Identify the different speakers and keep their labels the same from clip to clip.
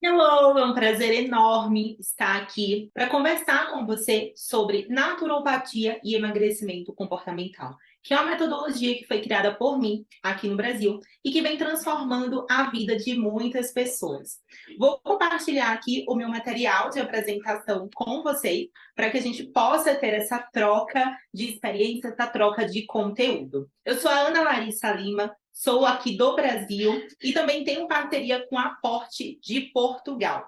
Speaker 1: Hello, é um prazer enorme estar aqui para conversar com você sobre naturopatia e emagrecimento comportamental, que é uma metodologia que foi criada por mim aqui no Brasil e que vem transformando a vida de muitas pessoas. Vou compartilhar aqui o meu material de apresentação com vocês para que a gente possa ter essa troca de experiência, essa troca de conteúdo. Eu sou a Ana Larissa Lima. Sou aqui do Brasil e também tenho parceria com a Aporte de Portugal.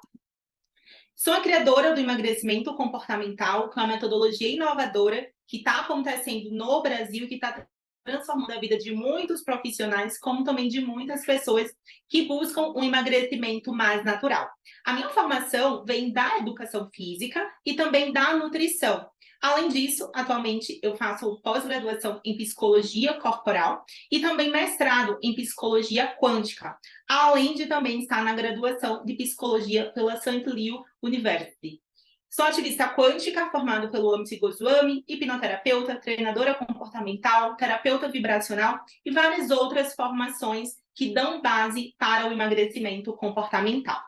Speaker 1: Sou a criadora do emagrecimento comportamental, que é uma metodologia inovadora que está acontecendo no Brasil, que está transformando a vida de muitos profissionais, como também de muitas pessoas que buscam um emagrecimento mais natural. A minha formação vem da educação física e também da nutrição. Além disso, atualmente eu faço pós-graduação em psicologia corporal e também mestrado em psicologia quântica, além de também estar na graduação de psicologia pela St. Leo University. Sou ativista quântica, formado pelo Amity Goswami, hipnoterapeuta, treinadora comportamental, terapeuta vibracional e várias outras formações que dão base para o emagrecimento comportamental.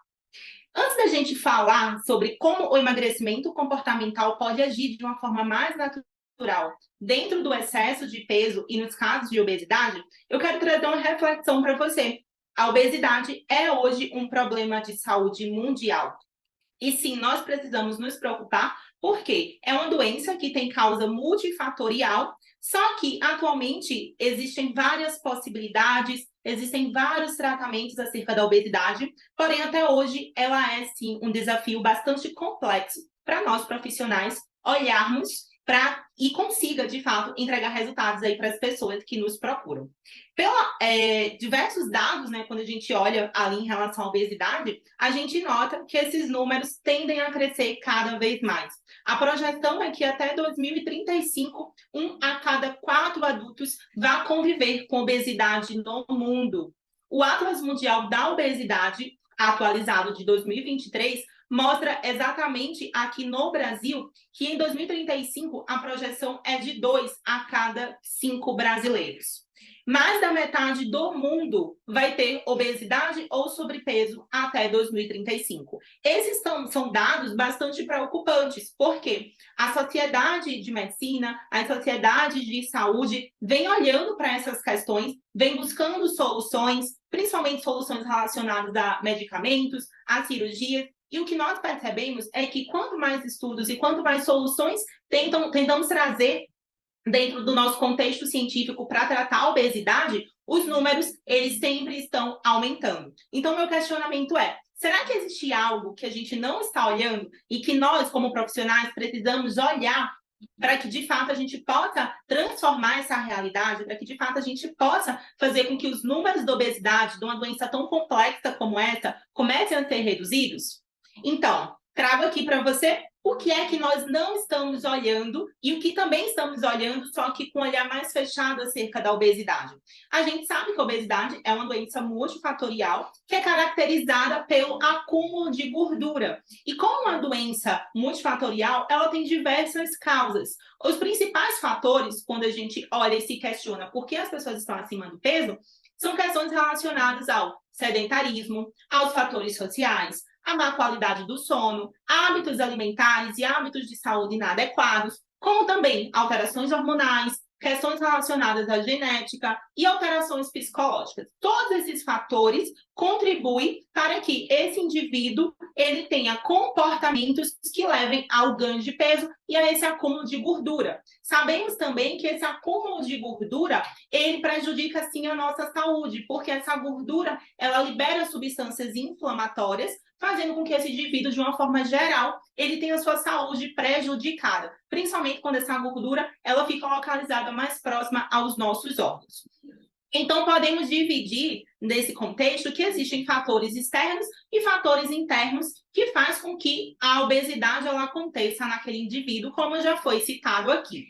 Speaker 1: Antes da gente falar sobre como o emagrecimento comportamental pode agir de uma forma mais natural dentro do excesso de peso e nos casos de obesidade, eu quero trazer uma reflexão para você. A obesidade é hoje um problema de saúde mundial. E sim, nós precisamos nos preocupar, porque é uma doença que tem causa multifatorial, só que atualmente existem várias possibilidades, existem vários tratamentos acerca da obesidade, porém até hoje ela é sim um desafio bastante complexo para nós profissionais olharmos para e consiga, de fato, entregar resultados aí para as pessoas que nos procuram. Pela diversos dados, né, quando a gente olha ali em relação à obesidade, a gente nota que esses números tendem a crescer cada vez mais. A projeção é que até 2035, um a cada 4 adultos vai conviver com obesidade no mundo. O Atlas Mundial da Obesidade, atualizado de 2023, mostra exatamente aqui no Brasil que em 2035 a projeção é de 2 a cada 5 brasileiros. Mais da metade do mundo vai ter obesidade ou sobrepeso até 2035. Esses são dados bastante preocupantes, porque a sociedade de medicina, a sociedade de saúde vem olhando para essas questões, vem buscando soluções, principalmente soluções relacionadas a medicamentos, a cirurgias, e o que nós percebemos é que quanto mais estudos e quanto mais soluções tentamos trazer dentro do nosso contexto científico para tratar a obesidade, os números eles sempre estão aumentando. Então, meu questionamento é: será que existe algo que a gente não está olhando e que nós, como profissionais, precisamos olhar para que, de fato, a gente possa transformar essa realidade, para que, de fato, a gente possa fazer com que os números da obesidade, de uma doença tão complexa como essa, comecem a ser reduzidos? Então, trago aqui para você o que é que nós não estamos olhando e o que também estamos olhando, só que com um olhar mais fechado acerca da obesidade. A gente sabe que a obesidade é uma doença multifatorial que é caracterizada pelo acúmulo de gordura. E como uma doença multifatorial, ela tem diversas causas. Os principais fatores, quando a gente olha e se questiona por que as pessoas estão acima do peso, são questões relacionadas ao sedentarismo, aos fatores sociais, a má qualidade do sono, hábitos alimentares e hábitos de saúde inadequados, como também alterações hormonais, questões relacionadas à genética e alterações psicológicas. Todos esses fatores contribuem para que esse indivíduo ele tenha comportamentos que levem ao ganho de peso e a esse acúmulo de gordura. Sabemos também que esse acúmulo de gordura ele prejudica sim a nossa saúde, porque essa gordura ela libera substâncias inflamatórias, fazendo com que esse indivíduo, de uma forma geral, ele tenha sua saúde prejudicada, principalmente quando essa gordura ela fica localizada mais próxima aos nossos órgãos. Então, podemos dividir nesse contexto que existem fatores externos e fatores internos que faz com que a obesidade ela aconteça naquele indivíduo, como já foi citado aqui.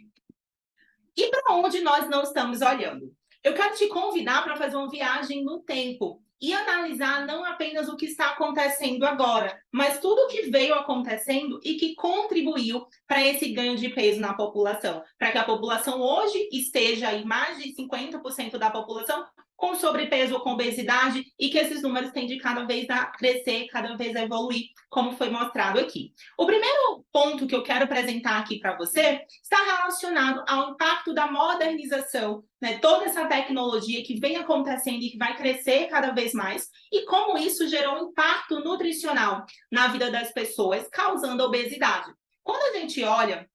Speaker 1: E para onde nós não estamos olhando? Eu quero te convidar para fazer uma viagem no tempo e analisar não apenas o que está acontecendo agora, mas tudo o que veio acontecendo e que contribuiu para esse ganho de peso na população, para que a população hoje esteja aí, mais de 50% da população com sobrepeso ou com obesidade, e que esses números tendem cada vez a crescer, cada vez a evoluir, como foi mostrado aqui. O primeiro ponto que eu quero apresentar aqui para você está relacionado ao impacto da modernização, né, toda essa tecnologia que vem acontecendo e que vai crescer cada vez mais, e como isso gerou um impacto nutricional na vida das pessoas, causando obesidade. Quando a gente olha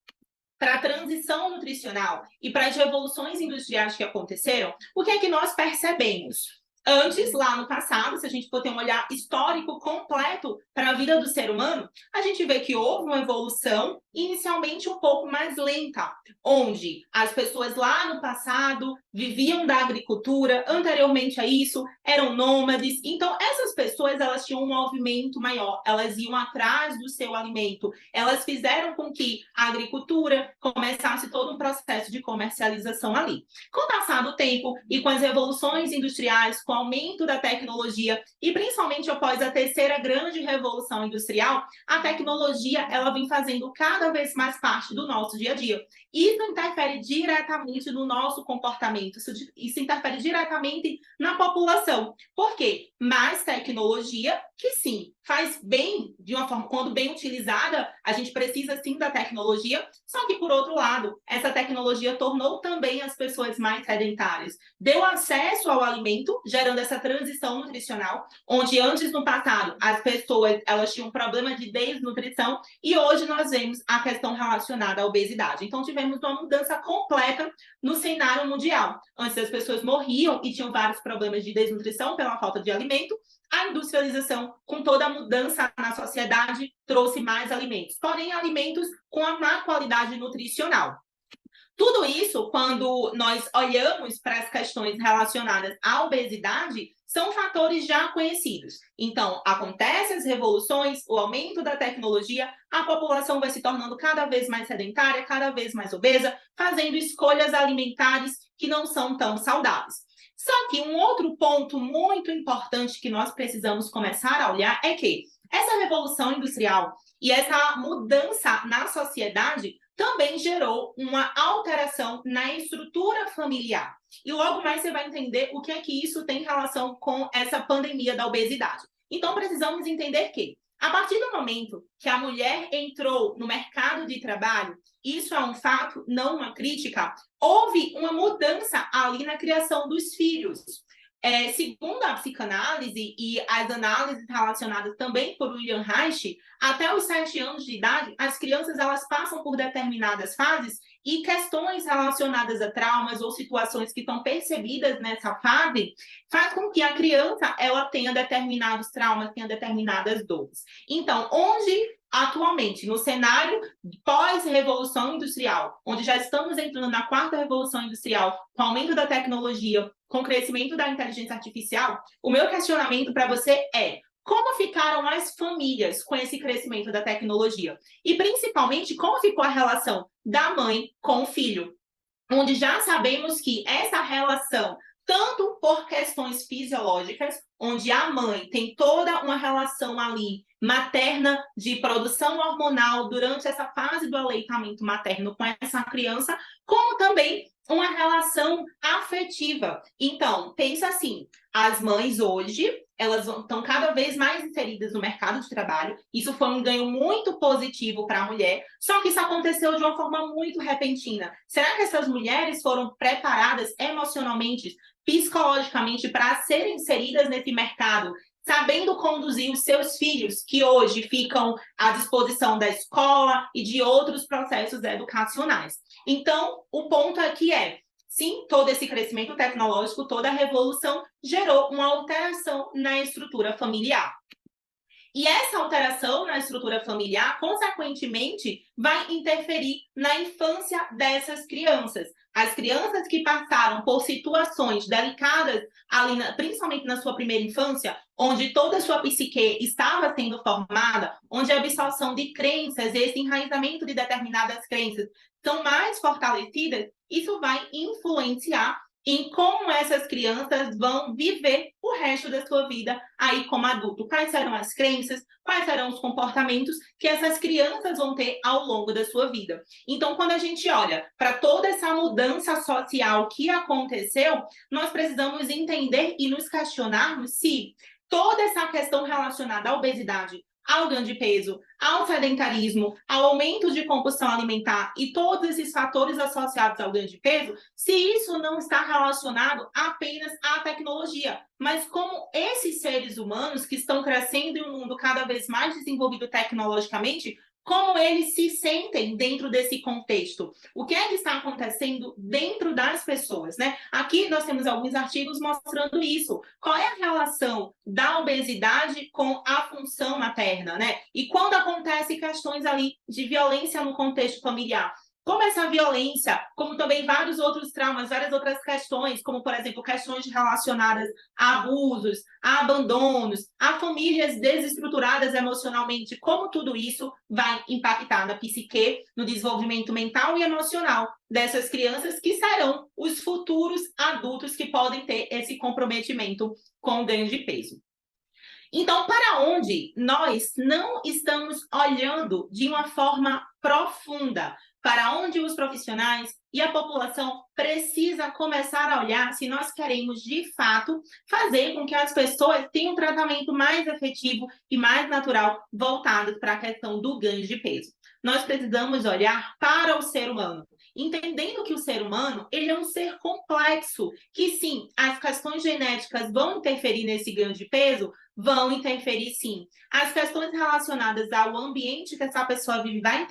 Speaker 1: para a transição nutricional e para as revoluções industriais que aconteceram, o que é que nós percebemos? Antes, lá no passado, se a gente for ter um olhar histórico completo para a vida do ser humano, a gente vê que houve uma evolução inicialmente um pouco mais lenta, onde as pessoas lá no passado viviam da agricultura, anteriormente a isso eram nômades. Então, essas pessoas elas tinham um movimento maior, elas iam atrás do seu alimento, elas fizeram com que a agricultura começasse todo um processo de comercialização ali. Com o passar do tempo e com as revoluções industriais, com o aumento da tecnologia e principalmente após a terceira grande revolução industrial, a tecnologia ela vem fazendo cada vez mais parte do nosso dia a dia. Isso interfere diretamente no nosso comportamento, isso interfere diretamente na população. Por quê? Mais tecnologia, que sim, faz bem de uma forma, quando bem utilizada, a gente precisa sim da tecnologia, só que por outro lado, essa tecnologia tornou também as pessoas mais sedentárias. Deu acesso ao alimento, gerando essa transição nutricional, onde antes no passado as pessoas elas tinham um problema de desnutrição e hoje nós vemos a questão relacionada à obesidade. Então tivemos uma mudança completa no cenário mundial. Antes as pessoas morriam e tinham vários problemas de desnutrição pela falta de alimento. A industrialização, com toda a mudança na sociedade, trouxe mais alimentos, porém alimentos com a má qualidade nutricional. Tudo isso, quando nós olhamos para as questões relacionadas à obesidade, são fatores já conhecidos. Então, acontecem as revoluções, o aumento da tecnologia, a população vai se tornando cada vez mais sedentária, cada vez mais obesa, fazendo escolhas alimentares que não são tão saudáveis. Só que um outro ponto muito importante que nós precisamos começar a olhar é que essa revolução industrial e essa mudança na sociedade também gerou uma alteração na estrutura familiar. E logo mais você vai entender o que é que isso tem relação com essa pandemia da obesidade. Então, precisamos entender que, a partir do momento que a mulher entrou no mercado de trabalho, isso é um fato, não uma crítica, houve uma mudança ali na criação dos filhos. Segundo a psicanálise e as análises relacionadas também por William Reich, até os 7 anos de idade, as crianças elas passam por determinadas fases e questões relacionadas a traumas ou situações que estão percebidas nessa fase faz com que a criança ela tenha determinados traumas, tenha determinadas dores. Então, onde atualmente, no cenário pós-revolução industrial, onde já estamos entrando na 4ª revolução industrial, com o aumento da tecnologia, com o crescimento da inteligência artificial, o meu questionamento para você é: como ficaram as famílias com esse crescimento da tecnologia? E, principalmente, como ficou a relação da mãe com o filho? Onde já sabemos que essa relação, tanto por questões fisiológicas, onde a mãe tem toda uma relação ali materna de produção hormonal durante essa fase do aleitamento materno com essa criança, como também uma relação afetiva. Então, pensa assim, as mães hoje, elas estão cada vez mais inseridas no mercado de trabalho, isso foi um ganho muito positivo para a mulher, só que isso aconteceu de uma forma muito repentina. Será que essas mulheres foram preparadas emocionalmente, psicologicamente, para serem inseridas nesse mercado, sabendo conduzir os seus filhos, que hoje ficam à disposição da escola e de outros processos educacionais? Então, o ponto aqui é, sim, todo esse crescimento tecnológico, toda a revolução gerou uma alteração na estrutura familiar. E essa alteração na estrutura familiar, consequentemente, vai interferir na infância dessas crianças. As crianças que passaram por situações delicadas, ali principalmente na sua primeira infância, onde toda a sua psique estava sendo formada, onde a absorção de crenças, esse enraizamento de determinadas crenças são mais fortalecidas, isso vai influenciar em como essas crianças vão viver o resto da sua vida aí como adulto. Quais serão as crenças, quais serão os comportamentos que essas crianças vão ter ao longo da sua vida. Então, quando a gente olha para toda essa mudança social que aconteceu, nós precisamos entender e nos questionarmos se toda essa questão relacionada à obesidade, ao ganho de peso, ao sedentarismo, ao aumento de compulsão alimentar e todos esses fatores associados ao ganho de peso, se isso não está relacionado apenas à tecnologia, mas como esses seres humanos que estão crescendo em um mundo cada vez mais desenvolvido tecnologicamente, como eles se sentem dentro desse contexto. O que é que está acontecendo dentro das pessoas, né? Aqui nós temos alguns artigos mostrando isso. Qual é a relação da obesidade com a função materna, né? E quando acontecem questões ali de violência no contexto familiar, como essa violência, como também vários outros traumas, várias outras questões, como, por exemplo, questões relacionadas a abusos, a abandonos, a famílias desestruturadas emocionalmente, como tudo isso vai impactar na psique, no desenvolvimento mental e emocional dessas crianças que serão os futuros adultos que podem ter esse comprometimento com o ganho de peso. Então, para onde nós não estamos olhando de uma forma profunda, para onde os profissionais e a população precisa começar a olhar se nós queremos, de fato, fazer com que as pessoas tenham um tratamento mais efetivo e mais natural voltado para a questão do ganho de peso. Nós precisamos olhar para o ser humano, entendendo que o ser humano ele é um ser complexo, que sim, as questões genéticas vão interferir nesse ganho de peso, vão interferir sim. As questões relacionadas ao ambiente que essa pessoa vive vai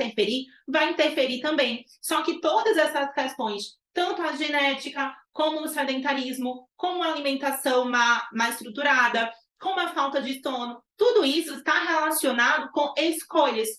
Speaker 1: interferir também. Só que todas essas questões, tanto a genética, como o sedentarismo, como a alimentação mais estruturada, como a falta de sono, tudo isso está relacionado com escolhas.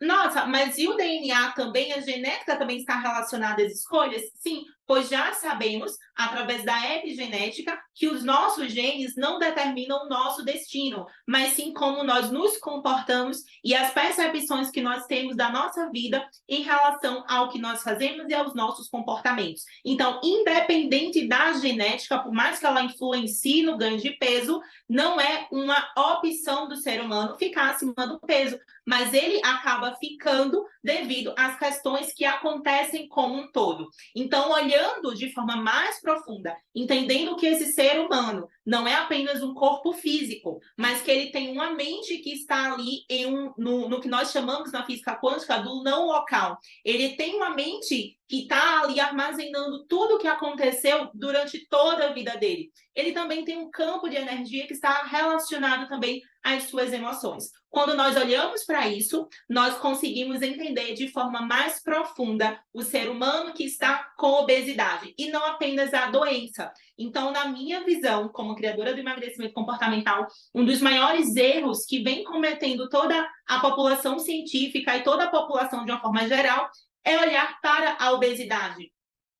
Speaker 1: Nossa, mas e o DNA também, a genética também está relacionada às escolhas? Sim, pois já sabemos, através da epigenética, que os nossos genes não determinam o nosso destino, mas sim como nós nos comportamos e as percepções que nós temos da nossa vida em relação ao que nós fazemos e aos nossos comportamentos. Então, independente da genética, por mais que ela influencie no ganho de peso, não é uma opção do ser humano ficar acima do peso, mas ele acaba ficando devido às questões que acontecem como um todo. Então, olhando de forma mais profunda, entendendo que esse ser humano não é apenas um corpo físico, mas que ele tem uma mente que está ali no que nós chamamos na física quântica do não local. Ele tem uma mente que está ali armazenando tudo o que aconteceu durante toda a vida dele. Ele também tem um campo de energia que está relacionado também às suas emoções. Quando nós olhamos para isso, nós conseguimos entender de forma mais profunda o ser humano que está com obesidade e não apenas a doença. Então, na minha visão, como criadora do emagrecimento comportamental, um dos maiores erros que vem cometendo toda a população científica e toda a população de uma forma geral é olhar para a obesidade.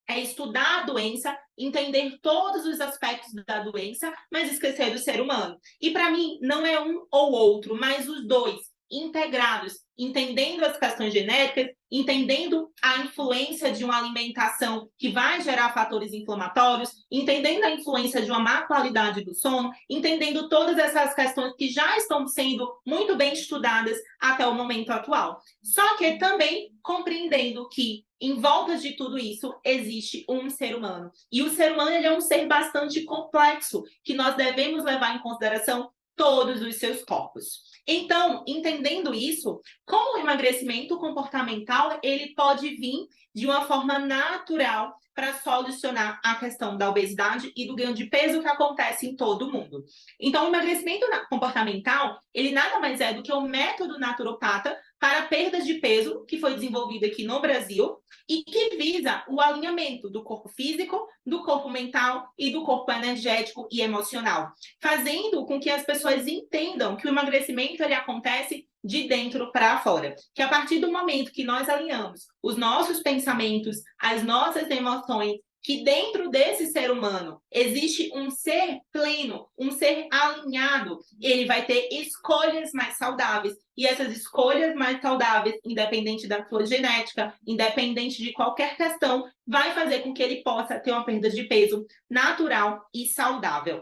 Speaker 1: É estudar a doença, entender todos os aspectos da doença, mas esquecer do ser humano. E para mim, não é um ou outro, mas os dois, integrados, entendendo as questões genéticas, entendendo a influência de uma alimentação que vai gerar fatores inflamatórios, entendendo a influência de uma má qualidade do sono, entendendo todas essas questões que já estão sendo muito bem estudadas até o momento atual. Só que também compreendendo que em volta de tudo isso existe um ser humano. E o ser humano ele é um ser bastante complexo, que nós devemos levar em consideração todos os seus corpos. Então, entendendo isso, como o emagrecimento comportamental, ele pode vir de uma forma natural para solucionar a questão da obesidade e do ganho de peso que acontece em todo o mundo. Então, o emagrecimento comportamental, ele nada mais é do que um método naturopata para perdas de peso que foi desenvolvido aqui no Brasil e que visa o alinhamento do corpo físico, do corpo mental e do corpo energético e emocional, fazendo com que as pessoas entendam que o emagrecimento ele acontece de dentro para fora, que a partir do momento que nós alinhamos os nossos pensamentos, as nossas emoções que dentro desse ser humano existe um ser pleno, um ser alinhado, ele vai ter escolhas mais saudáveis. E essas escolhas mais saudáveis, independente da sua genética, independente de qualquer questão, vai fazer com que ele possa ter uma perda de peso natural e saudável.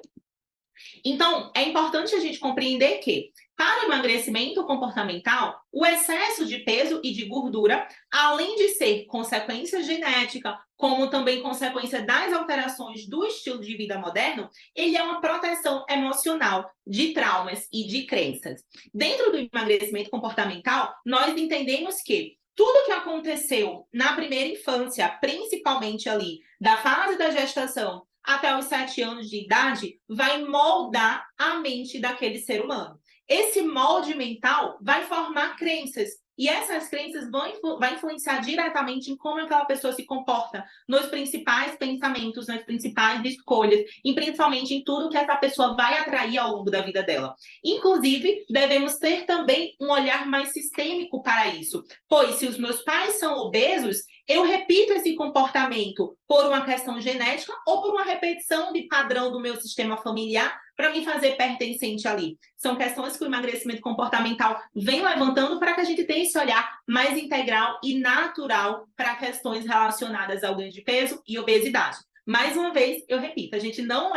Speaker 1: Então, é importante a gente compreender que, para o emagrecimento comportamental, o excesso de peso e de gordura, além de ser consequência genética, como também consequência das alterações do estilo de vida moderno, ele é uma proteção emocional de traumas e de crenças. Dentro do emagrecimento comportamental, nós entendemos que tudo que aconteceu na primeira infância, principalmente ali da fase da gestação até os 7 anos de idade, vai moldar a mente daquele ser humano. Esse molde mental vai formar crenças, e essas crenças vão influenciar diretamente em como aquela pessoa se comporta, nos principais pensamentos, nas principais escolhas, e principalmente em tudo que essa pessoa vai atrair ao longo da vida dela. Inclusive, devemos ter também um olhar mais sistêmico para isso, pois se os meus pais são obesos, eu repito esse comportamento por uma questão genética ou por uma repetição de padrão do meu sistema familiar para me fazer pertencente ali. São questões que o emagrecimento comportamental vem levantando para que a gente tenha esse olhar mais integral e natural para questões relacionadas ao ganho de peso e obesidade. Mais uma vez, eu repito, a gente não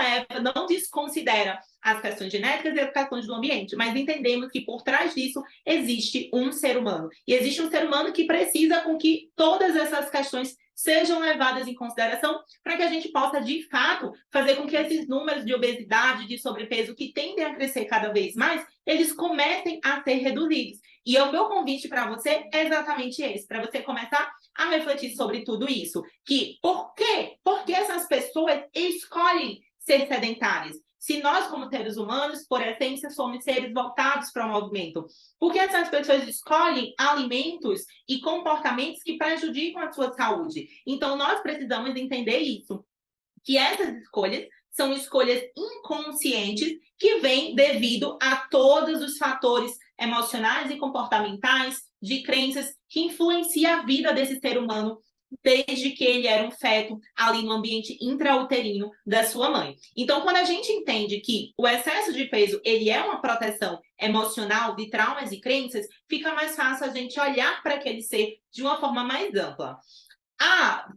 Speaker 1: desconsidera as questões genéticas e as questões do ambiente, mas entendemos que por trás disso existe um ser humano. E existe um ser humano que precisa com que todas essas questões sejam levadas em consideração para que a gente possa, de fato, fazer com que esses números de obesidade, de sobrepeso, que tendem a crescer cada vez mais, eles comecem a ser reduzidos. E o meu convite para você é exatamente esse, para você começar a refletir sobre tudo isso. Que por quê? Porque essas pessoas escolhem ser sedentárias. Se nós, como seres humanos, por essência, somos seres voltados para o movimento. Porque essas pessoas escolhem alimentos e comportamentos que prejudicam a sua saúde. Então, nós precisamos entender isso. Que essas escolhas são escolhas inconscientes que vêm devido a todos os fatores emocionais e comportamentais, de crenças, que influenciam a vida desse ser humano desde que ele era um feto ali no ambiente intrauterino da sua mãe. Então, quando a gente entende que o excesso de peso ele é uma proteção emocional de traumas e crenças, fica mais fácil a gente olhar para aquele ser de uma forma mais ampla.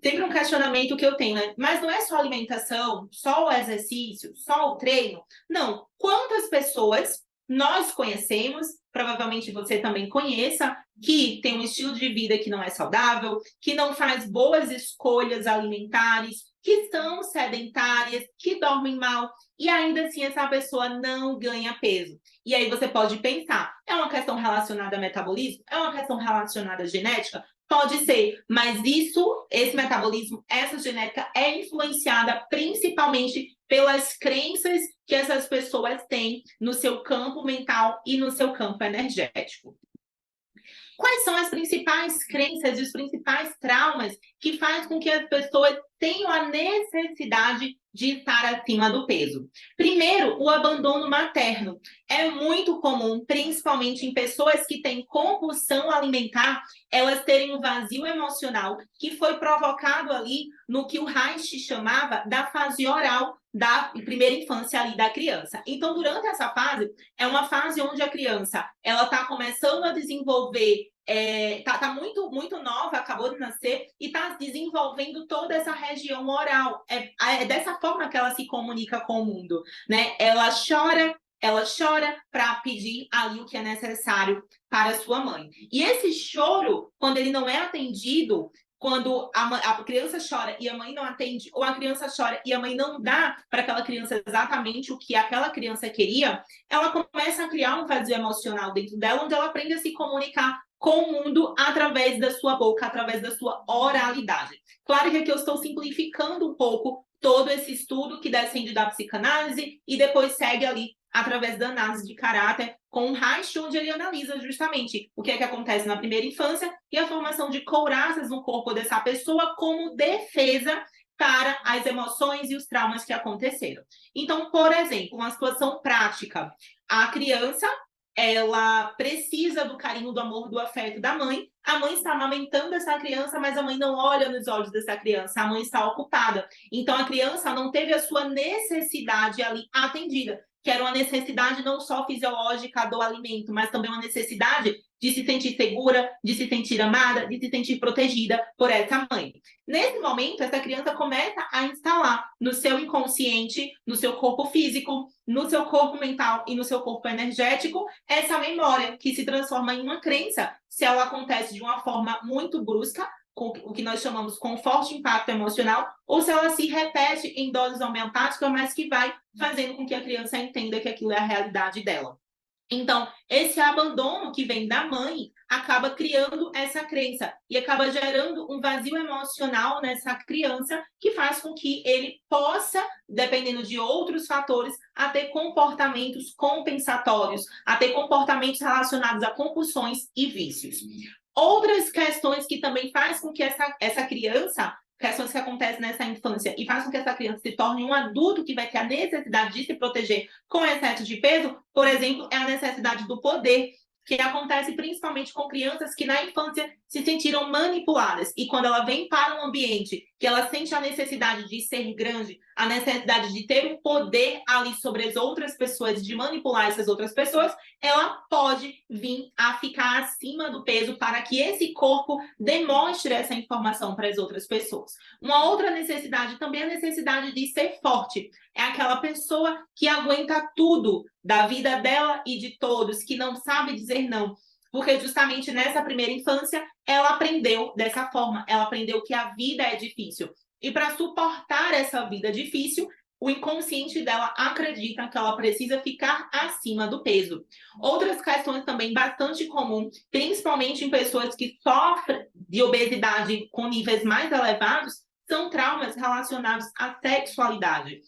Speaker 1: Sempre um questionamento que eu tenho, né? Mas não é só alimentação, só o exercício, só o treino? Não. Quantas pessoas nós conhecemos, provavelmente você também conheça, que tem um estilo de vida que não é saudável, que não faz boas escolhas alimentares, que são sedentárias, que dormem mal, e ainda assim essa pessoa não ganha peso. E aí você pode pensar, é uma questão relacionada a metabolismo? É uma questão relacionada à genética? Pode ser, mas esse metabolismo, essa genética é influenciada principalmente pelas crenças que essas pessoas têm no seu campo mental e no seu campo energético. Quais são as principais crenças e os principais traumas que fazem com que as pessoas tenham a necessidade de estar acima do peso? Primeiro, o abandono materno. É muito comum, principalmente em pessoas que têm compulsão alimentar, elas terem um vazio emocional que foi provocado ali no que o Reich chamava da fase oral da primeira infância ali da criança. Então, durante essa fase, é uma fase onde a criança ela está começando a desenvolver, tá muito nova, acabou de nascer, e está desenvolvendo toda essa região oral. É dessa forma que ela se comunica com o mundo, né? Ela chora para pedir ali o que é necessário para a sua mãe. E esse choro, quando ele não é atendido, quando a criança chora e a mãe não atende, ou a criança chora e a mãe não dá para aquela criança exatamente o que aquela criança queria, ela começa a criar um vazio emocional dentro dela, onde ela aprende a se comunicar com o mundo através da sua boca, através da sua oralidade. Claro que aqui eu estou simplificando um pouco todo esse estudo que descende da psicanálise e depois segue ali através da análise de caráter com o Reich, onde ele analisa justamente o que é que acontece na primeira infância e a formação de couraças no corpo dessa pessoa como defesa para as emoções e os traumas que aconteceram. Então, por exemplo, uma situação prática. A criança ela precisa do carinho, do amor, do afeto da mãe. A mãe está amamentando essa criança, mas a mãe não olha nos olhos dessa criança, a mãe está ocupada. Então, a criança não teve a sua necessidade ali atendida, que era uma necessidade não só fisiológica do alimento, mas também uma necessidade de se sentir segura, de se sentir amada, de se sentir protegida por essa mãe. Nesse momento, essa criança começa a instalar no seu inconsciente, no seu corpo físico, no seu corpo mental e no seu corpo energético, essa memória que se transforma em uma crença, se ela acontece de uma forma muito brusca, com o que nós chamamos com forte impacto emocional, ou se ela se repete em doses homeopáticas, mas que vai fazendo com que a criança entenda que aquilo é a realidade dela. Então, esse abandono que vem da mãe acaba criando essa crença e acaba gerando um vazio emocional nessa criança que faz com que ele possa, dependendo de outros fatores, a ter comportamentos compensatórios, a ter comportamentos relacionados a compulsões e vícios. Outras questões que também faz com que essa criança, questões que acontecem nessa infância e faz com que essa criança se torne um adulto que vai ter a necessidade de se proteger com excesso de peso, por exemplo, é a necessidade do poder, que acontece principalmente com crianças que na infância se sentiram manipuladas. E quando ela vem para um ambiente que ela sente a necessidade de ser grande, a necessidade de ter um poder ali sobre as outras pessoas, de manipular essas outras pessoas, ela pode vir a ficar acima do peso para que esse corpo demonstre essa informação para as outras pessoas. Uma outra necessidade também é a necessidade de ser forte. É aquela pessoa que aguenta tudo da vida dela e de todos, que não sabe dizer não. Porque justamente nessa primeira infância, ela aprendeu dessa forma, ela aprendeu que a vida é difícil. E para suportar essa vida difícil, o inconsciente dela acredita que ela precisa ficar acima do peso. Outras questões também bastante comuns, principalmente em pessoas que sofrem de obesidade com níveis mais elevados, são traumas relacionados à sexualidade.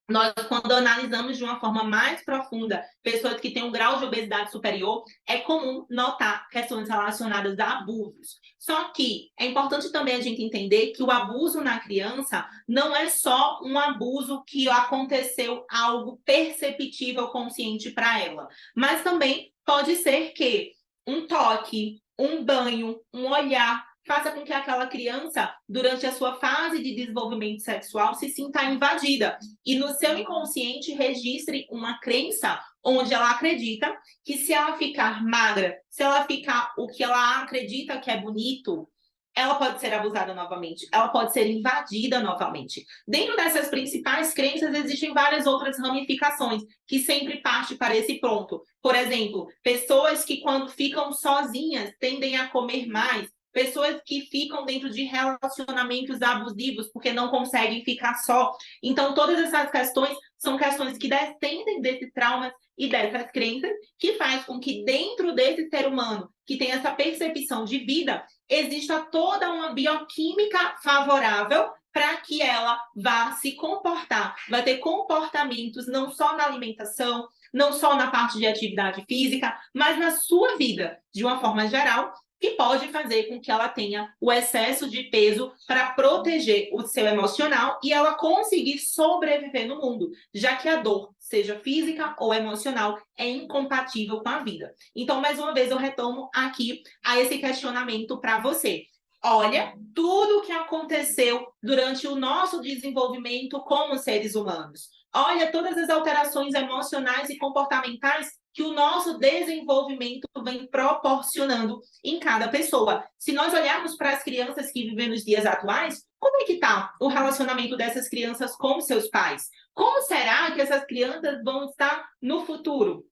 Speaker 1: Nós, quando analisamos de uma forma mais profunda pessoas que têm um grau de obesidade superior, é comum notar questões relacionadas a abusos. Só que é importante também a gente entender que o abuso na criança não é só um abuso que aconteceu algo perceptível, consciente para ela, mas também pode ser que um toque, um banho, um olhar, faça com que aquela criança, durante a sua fase de desenvolvimento sexual, se sinta invadida. E no seu inconsciente registre uma crença onde ela acredita que se ela ficar magra, se ela ficar o que ela acredita que é bonito, ela pode ser abusada novamente, ela pode ser invadida novamente. Dentro dessas principais crenças, existem várias outras ramificações que sempre partem para esse ponto. Por exemplo, pessoas que quando ficam sozinhas tendem a comer mais, pessoas que ficam dentro de relacionamentos abusivos porque não conseguem ficar só. Então, todas essas questões são questões que descendem desses traumas e dessas crenças, que faz com que dentro desse ser humano que tem essa percepção de vida, exista toda uma bioquímica favorável para que ela vá se comportar, vai ter comportamentos não só na alimentação, não só na parte de atividade física, mas na sua vida, de uma forma geral, que pode fazer com que ela tenha o excesso de peso para proteger o seu emocional e ela conseguir sobreviver no mundo, já que a dor, seja física ou emocional, é incompatível com a vida. Então, mais uma vez, eu retomo aqui a esse questionamento para você. Olha tudo o que aconteceu durante o nosso desenvolvimento como seres humanos. Olha todas as alterações emocionais e comportamentais que o nosso desenvolvimento vem proporcionando em cada pessoa. Se nós olharmos para as crianças que vivem nos dias atuais, como é que está o relacionamento dessas crianças com seus pais? Como será que essas crianças vão estar no futuro?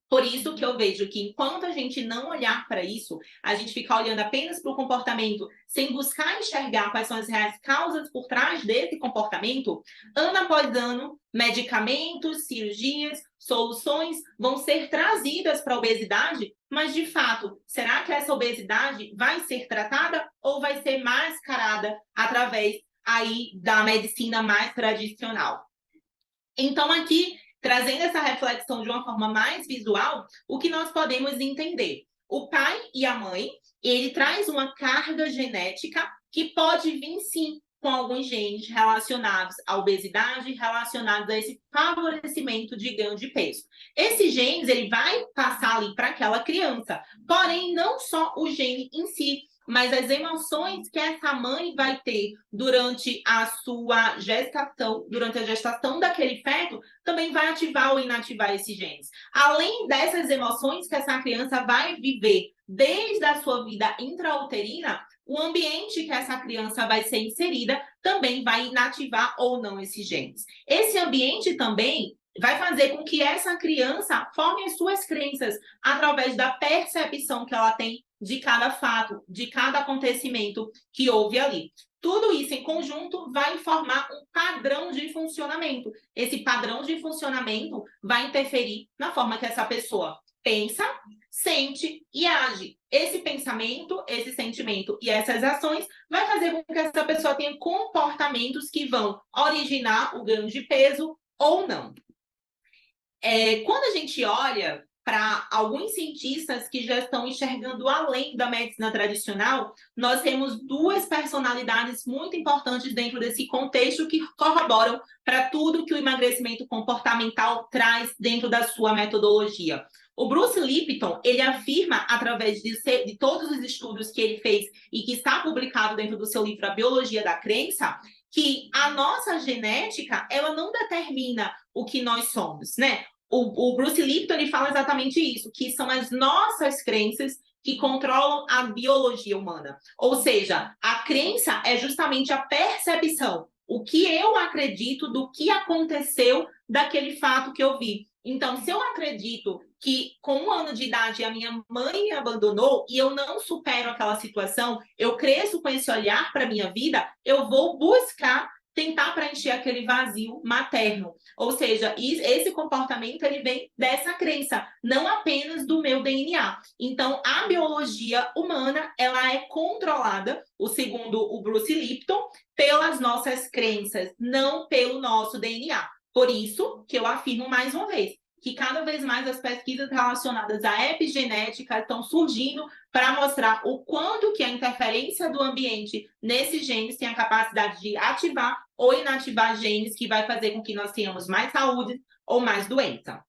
Speaker 1: Por isso que eu vejo que enquanto a gente não olhar para isso, a gente ficar olhando apenas para o comportamento, sem buscar enxergar quais são as reais causas por trás desse comportamento, ano após ano, medicamentos, cirurgias, soluções vão ser trazidas para a obesidade, mas de fato, será que essa obesidade vai ser tratada ou vai ser mascarada através aí da medicina mais tradicional? Então, aqui, trazendo essa reflexão de uma forma mais visual, o que nós podemos entender? O pai e a mãe, ele traz uma carga genética que pode vir, sim, com alguns genes relacionados à obesidade, relacionados a esse favorecimento de ganho de peso. Esses genes, ele vai passar ali para aquela criança, porém, não só o gene em si, mas as emoções que essa mãe vai ter durante a sua gestação, durante a gestação daquele feto, também vai ativar ou inativar esses genes. Além dessas emoções que essa criança vai viver desde a sua vida intrauterina, o ambiente que essa criança vai ser inserida também vai inativar ou não esses genes. Esse ambiente também vai fazer com que essa criança forme as suas crenças através da percepção que ela tem de cada fato, de cada acontecimento que houve ali. Tudo isso em conjunto vai formar um padrão de funcionamento. Esse padrão de funcionamento vai interferir na forma que essa pessoa pensa, sente e age. Esse pensamento, esse sentimento e essas ações vai fazer com que essa pessoa tenha comportamentos que vão originar o ganho de peso ou não. Quando a gente olha para alguns cientistas que já estão enxergando além da medicina tradicional, nós temos duas personalidades muito importantes dentro desse contexto que corroboram para tudo que o emagrecimento comportamental traz dentro da sua metodologia. O Bruce Lipton, ele afirma, através de todos os estudos que ele fez e que está publicado dentro do seu livro A Biologia da Crença, que a nossa genética, ela não determina o que nós somos, né? O Bruce Lipton, ele fala exatamente isso, que são as nossas crenças que controlam a biologia humana. Ou seja, a crença é justamente a percepção, o que eu acredito do que aconteceu daquele fato que eu vi. Então, se eu acredito que com 1 ano de idade a minha mãe me abandonou e eu não supero aquela situação, eu cresço com esse olhar para a minha vida, eu vou buscar tentar preencher aquele vazio materno. Ou seja, esse comportamento ele vem dessa crença, não apenas do meu DNA. Então, a biologia humana, ela é controlada, segundo o Bruce Lipton, pelas nossas crenças, não pelo nosso DNA. Por isso que eu afirmo mais uma vez, que cada vez mais as pesquisas relacionadas à epigenética estão surgindo para mostrar o quanto que a interferência do ambiente nesses genes tem a capacidade de ativar ou inativar genes que vai fazer com que nós tenhamos mais saúde ou mais doença.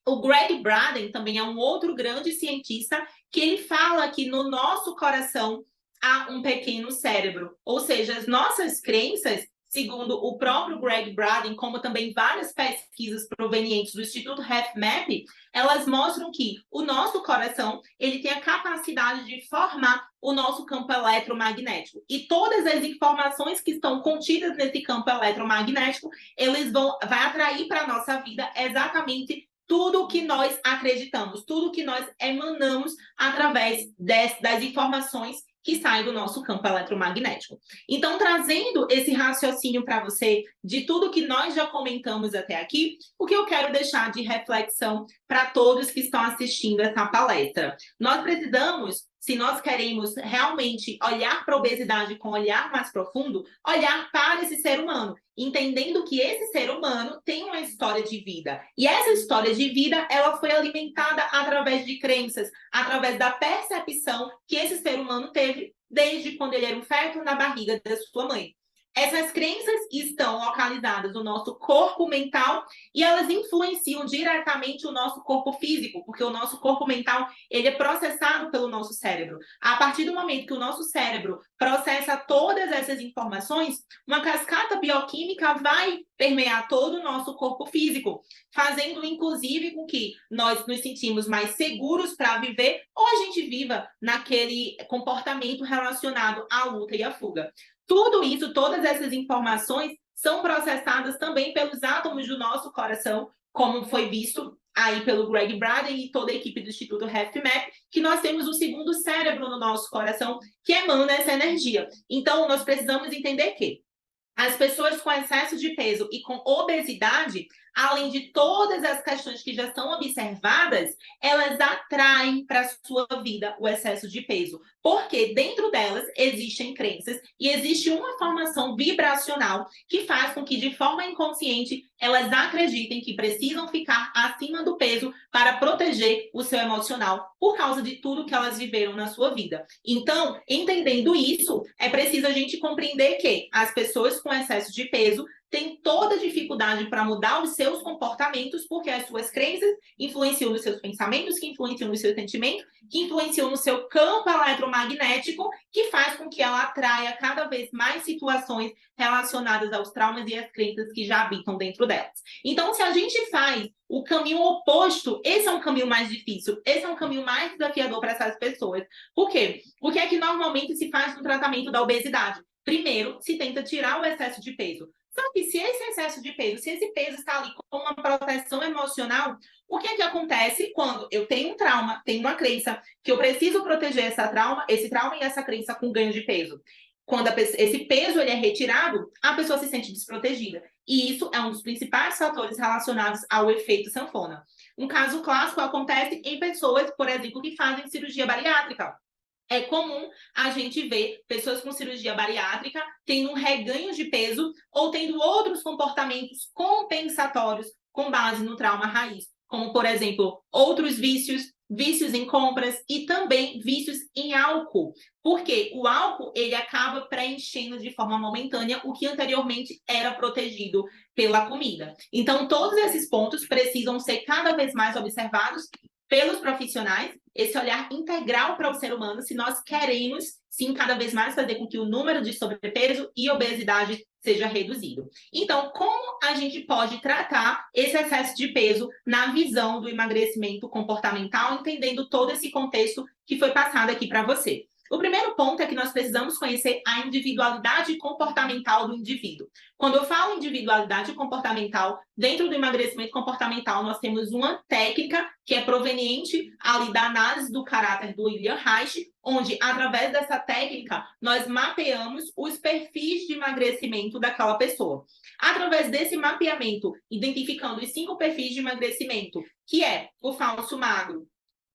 Speaker 1: O Greg Braden também é um outro grande cientista que ele fala que no nosso coração há um pequeno cérebro, ou seja, as nossas crenças, segundo o próprio Greg Braden, como também várias pesquisas provenientes do Instituto HealthMap, elas mostram que o nosso coração ele tem a capacidade de formar o nosso campo eletromagnético. E todas as informações que estão contidas nesse campo eletromagnético, vai atrair para a nossa vida exatamente tudo o que nós acreditamos, tudo o que nós emanamos através das informações que sai do nosso campo eletromagnético. Então, trazendo esse raciocínio para você de tudo que nós já comentamos até aqui, o que eu quero deixar de reflexão para todos que estão assistindo essa palestra. Nós precisamos, se nós queremos realmente olhar para a obesidade com um olhar mais profundo, olhar para esse ser humano, entendendo que esse ser humano tem uma história de vida. E essa história de vida, ela foi alimentada através de crenças, através da percepção que esse ser humano teve desde quando ele era um feto na barriga da sua mãe. Essas crenças estão localizadas no nosso corpo mental e elas influenciam diretamente o nosso corpo físico, porque o nosso corpo mental ele é processado pelo nosso cérebro. A partir do momento que o nosso cérebro processa todas essas informações, uma cascata bioquímica vai permear todo o nosso corpo físico, fazendo inclusive com que nós nos sentimos mais seguros para viver ou a gente viva naquele comportamento relacionado à luta e à fuga. Tudo isso, todas essas informações são processadas também pelos átomos do nosso coração, como foi visto aí pelo Greg Braden e toda a equipe do Instituto HealthMap, que nós temos um segundo cérebro no nosso coração que emana essa energia. Então, nós precisamos entender que as pessoas com excesso de peso e com obesidade, além de todas as questões que já são observadas, elas atraem para a sua vida o excesso de peso, porque dentro delas existem crenças e existe uma formação vibracional que faz com que, de forma inconsciente, elas acreditem que precisam ficar acima do peso para proteger o seu emocional por causa de tudo que elas viveram na sua vida. Então, entendendo isso, é preciso a gente compreender que as pessoas com excesso de peso têm toda dificuldade para mudar os seus comportamentos, porque as suas crenças influenciam nos seus pensamentos, que influenciam nos seus sentimentos, que influenciam no seu campo eletromagnético, que faz com que ela atraia cada vez mais situações relacionadas aos traumas e às crenças que já habitam dentro delas. Então, se a gente faz o caminho oposto, esse é um caminho mais difícil, esse é um caminho mais desafiador para essas pessoas. Por quê? Porque é que normalmente se faz no tratamento da obesidade. Primeiro, se tenta tirar o excesso de peso. Só que se esse excesso de peso, se esse peso está ali com uma proteção emocional, o que é que acontece quando eu tenho um trauma, tenho uma crença, que eu preciso proteger esse trauma e essa crença com ganho de peso? Quando esse peso ele é retirado, a pessoa se sente desprotegida. E isso é um dos principais fatores relacionados ao efeito sanfona. Um caso clássico acontece em pessoas, por exemplo, que fazem cirurgia bariátrica. É comum a gente ver pessoas com cirurgia bariátrica tendo um reganho de peso ou tendo outros comportamentos compensatórios com base no trauma raiz, como, por exemplo, outros vícios, vícios em compras e também vícios em álcool, porque o álcool ele acaba preenchendo de forma momentânea o que anteriormente era protegido pela comida. Então, todos esses pontos precisam ser cada vez mais observados pelos profissionais, esse olhar integral para o ser humano, se nós queremos, sim, cada vez mais fazer com que o número de sobrepeso e obesidade seja reduzido. Então, como a gente pode tratar esse excesso de peso na visão do emagrecimento comportamental, entendendo todo esse contexto que foi passado aqui para você? O primeiro ponto é que nós precisamos conhecer a individualidade comportamental do indivíduo. Quando eu falo individualidade comportamental, dentro do emagrecimento comportamental, nós temos uma técnica que é proveniente ali da análise do caráter do William Reich, onde, através dessa técnica, nós mapeamos os perfis de emagrecimento daquela pessoa. Através desse mapeamento, identificando os 5 perfis de emagrecimento, que é o falso magro,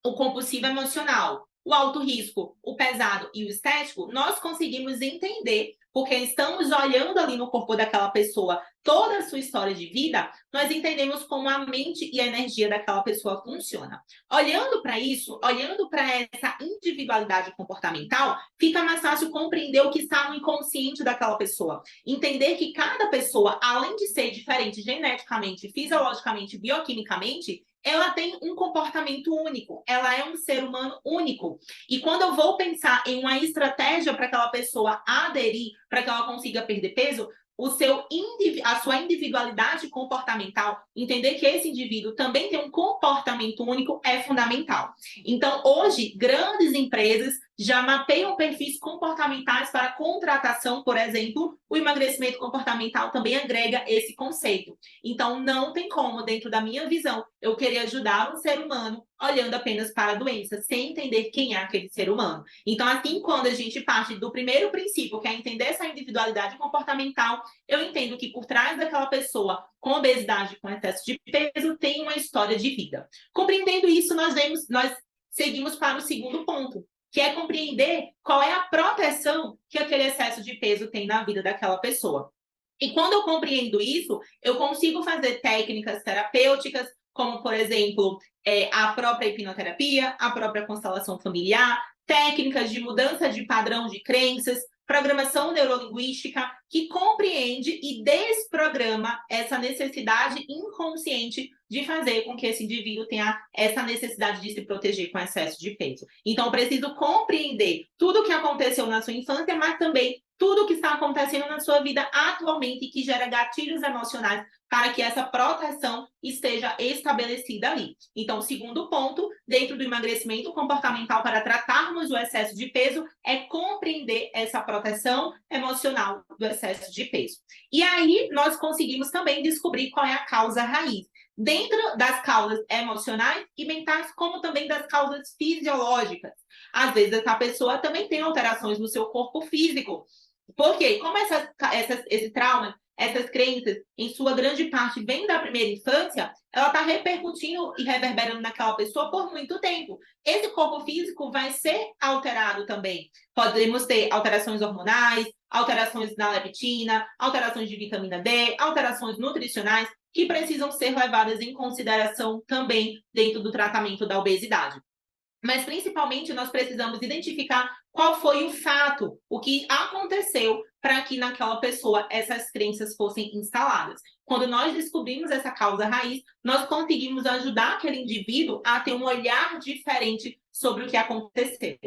Speaker 1: o compulsivo emocional, o alto risco, o pesado e o estético, nós conseguimos entender, porque estamos olhando ali no corpo daquela pessoa toda a sua história de vida, nós entendemos como a mente e a energia daquela pessoa funciona. Olhando para isso, olhando para essa individualidade comportamental, fica mais fácil compreender o que está no inconsciente daquela pessoa. Entender que cada pessoa, além de ser diferente geneticamente, fisiologicamente, bioquimicamente, ela tem um comportamento único, ela é um ser humano único. E quando eu vou pensar em uma estratégia para aquela pessoa aderir, para que ela consiga perder peso, a sua individualidade comportamental, entender que esse indivíduo também tem um comportamento único é fundamental. Então, hoje, grandes empresas já mapeiam perfis comportamentais para contratação, por exemplo, o emagrecimento comportamental também agrega esse conceito. Então, não tem como, dentro da minha visão, eu querer ajudar um ser humano olhando apenas para a doença, sem entender quem é aquele ser humano. Então, assim, quando a gente parte do primeiro princípio, que é entender essa individualidade comportamental, eu entendo que por trás daquela pessoa com obesidade, com excesso de peso, tem uma história de vida. Compreendendo isso, nós seguimos para o segundo ponto, que é compreender qual é a proteção que aquele excesso de peso tem na vida daquela pessoa. E quando eu compreendo isso, eu consigo fazer técnicas terapêuticas, como, por exemplo, a própria hipnoterapia, a própria constelação familiar, técnicas de mudança de padrão de crenças, programação neurolinguística, que compreende e desprograma essa necessidade inconsciente de fazer com que esse indivíduo tenha essa necessidade de se proteger com excesso de peso. Então, eu preciso compreender tudo o que aconteceu na sua infância, mas também tudo o que está acontecendo na sua vida atualmente e que gera gatilhos emocionais para que essa proteção esteja estabelecida ali. Então, segundo ponto, dentro do emagrecimento comportamental para tratarmos o excesso de peso, é compreender essa proteção emocional do excesso de peso. E aí, nós conseguimos também descobrir qual é a causa raiz. Dentro das causas emocionais e mentais, como também das causas fisiológicas. Às vezes, essa pessoa também tem alterações no seu corpo físico. Por quê? Como esse trauma, essas crenças, em sua grande parte, vêm da primeira infância, ela está repercutindo e reverberando naquela pessoa por muito tempo. Esse corpo físico vai ser alterado também. Podemos ter alterações hormonais, alterações na leptina, alterações de vitamina D, alterações nutricionais, que precisam ser levadas em consideração também dentro do tratamento da obesidade. Mas, principalmente, nós precisamos identificar qual foi o fato, o que aconteceu para que naquela pessoa essas crenças fossem instaladas. Quando nós descobrimos essa causa raiz, nós conseguimos ajudar aquele indivíduo a ter um olhar diferente sobre o que aconteceu.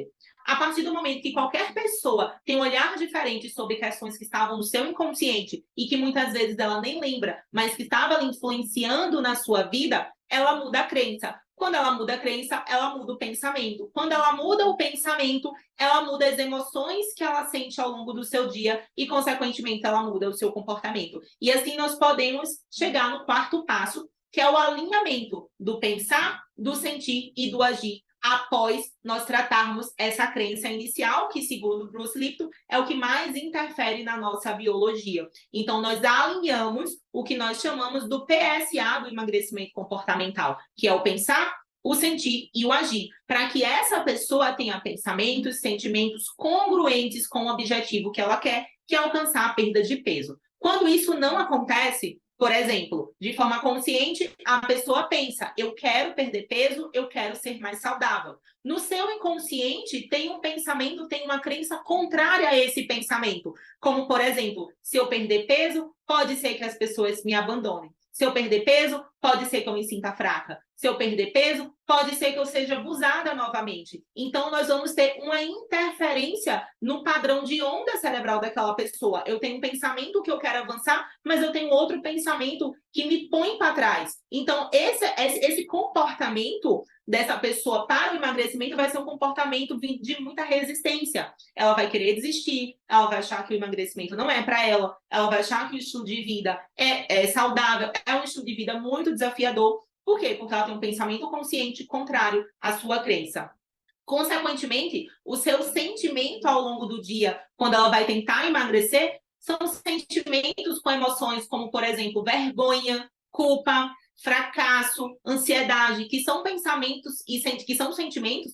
Speaker 1: A partir do momento que qualquer pessoa tem um olhar diferente sobre questões que estavam no seu inconsciente e que muitas vezes ela nem lembra, mas que estava influenciando na sua vida, ela muda a crença. Quando ela muda a crença, ela muda o pensamento. Quando ela muda o pensamento, ela muda as emoções que ela sente ao longo do seu dia e, consequentemente, ela muda o seu comportamento. E assim nós podemos chegar no quarto passo, que é o alinhamento do pensar, do sentir e do agir, após nós tratarmos essa crença inicial, que, segundo Bruce Lipton, é o que mais interfere na nossa biologia. Então, nós alinhamos o que nós chamamos do PSA, do emagrecimento comportamental, que é o pensar, o sentir e o agir, para que essa pessoa tenha pensamentos, sentimentos congruentes com o objetivo que ela quer, que é alcançar a perda de peso. Quando isso não acontece, por exemplo, de forma consciente, a pessoa pensa, eu quero perder peso, eu quero ser mais saudável. No seu inconsciente, tem um pensamento, tem uma crença contrária a esse pensamento. Como, por exemplo, se eu perder peso, pode ser que as pessoas me abandonem. Se eu perder peso, pode ser que eu me sinta fraca. Se eu perder peso, pode ser que eu seja abusada novamente. Então, nós vamos ter uma interferência no padrão de onda cerebral daquela pessoa. Eu tenho um pensamento que eu quero avançar, mas eu tenho outro pensamento que me põe para trás. Então, esse comportamento dessa pessoa para o emagrecimento vai ser um comportamento de muita resistência. Ela vai querer desistir, ela vai achar que o emagrecimento não é para ela, ela vai achar que o estilo de vida é saudável, é um estilo de vida muito desafiador. Por quê? Porque ela tem um pensamento consciente contrário à sua crença. Consequentemente, o seu sentimento ao longo do dia, quando ela vai tentar emagrecer, são sentimentos com emoções como, por exemplo, vergonha, culpa, fracasso, ansiedade, que são pensamentos e que são sentimentos,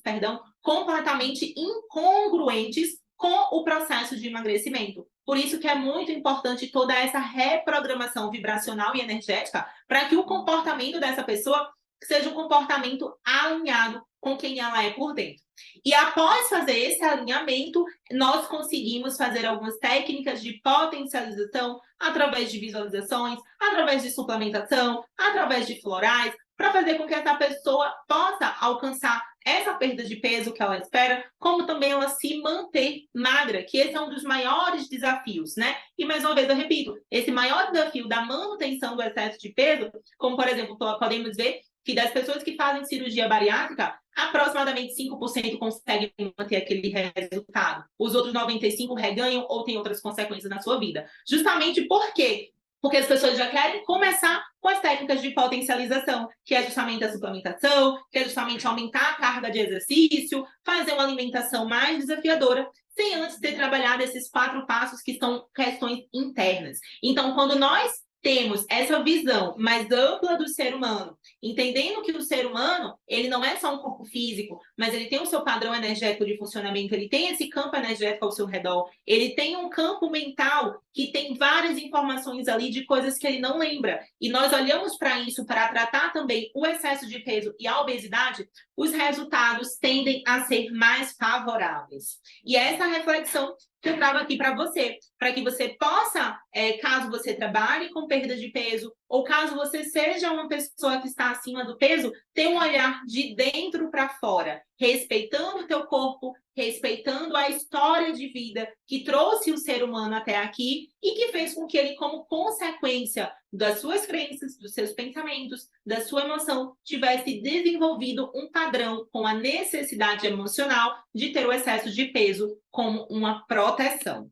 Speaker 1: completamente incongruentes com o processo de emagrecimento. Por isso que é muito importante toda essa reprogramação vibracional e energética para que o comportamento dessa pessoa seja um comportamento alinhado com quem ela é por dentro. E após fazer esse alinhamento, nós conseguimos fazer algumas técnicas de potencialização através de visualizações, através de suplementação, através de florais, para fazer com que essa pessoa possa alcançar essa perda de peso que ela espera, como também ela se manter magra, que esse é um dos maiores desafios, né? E mais uma vez eu repito, esse maior desafio da manutenção do excesso de peso, como por exemplo, podemos ver que das pessoas que fazem cirurgia bariátrica, aproximadamente 5% conseguem manter aquele resultado. Os outros 95% reganham ou têm outras consequências na sua vida. Justamente por quê? Porque as pessoas já querem começar com as técnicas de potencialização, que é justamente a suplementação, que é justamente aumentar a carga de exercício, fazer uma alimentação mais desafiadora, sem antes ter trabalhado esses 4 passos que são questões internas. Então, quando nós temos essa visão mais ampla do ser humano, entendendo que o ser humano, ele não é só um corpo físico, mas ele tem o seu padrão energético de funcionamento, ele tem esse campo energético ao seu redor, ele tem um campo mental que tem várias informações ali de coisas que ele não lembra. E nós olhamos para isso para tratar também o excesso de peso e a obesidade, os resultados tendem a ser mais favoráveis. E essa reflexão que eu trago aqui para você, para que você possa, caso você trabalhe com perda de peso, ou caso você seja uma pessoa que está acima do peso, ter um olhar de dentro para fora, respeitando o teu corpo, respeitando a história de vida que trouxe o ser humano até aqui e que fez com que ele, como consequência das suas crenças, dos seus pensamentos, da sua emoção, tivesse desenvolvido um padrão com a necessidade emocional de ter o excesso de peso como uma proteção.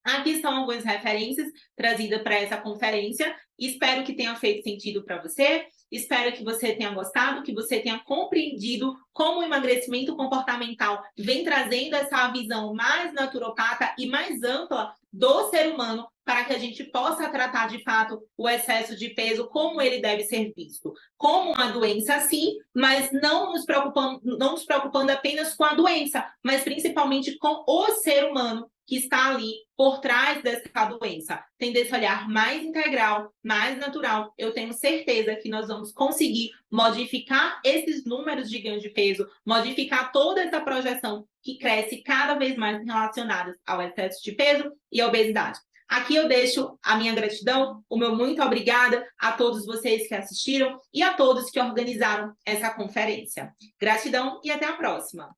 Speaker 1: Aqui estão algumas referências trazidas para essa conferência. Espero que tenha feito sentido para você. Espero que você tenha gostado, que você tenha compreendido como o emagrecimento comportamental vem trazendo essa visão mais naturopata e mais ampla do ser humano para que a gente possa tratar de fato o excesso de peso como ele deve ser visto. Como uma doença, sim, mas não nos preocupando apenas com a doença, mas principalmente com o ser humano que está ali por trás dessa doença. Tendo esse olhar mais integral, mais natural, eu tenho certeza que nós vamos conseguir modificar esses números de ganho de peso, modificar toda essa projeção que cresce cada vez mais relacionada ao excesso de peso e à obesidade. Aqui eu deixo a minha gratidão, o meu muito obrigada a todos vocês que assistiram e a todos que organizaram essa conferência. Gratidão e até a próxima.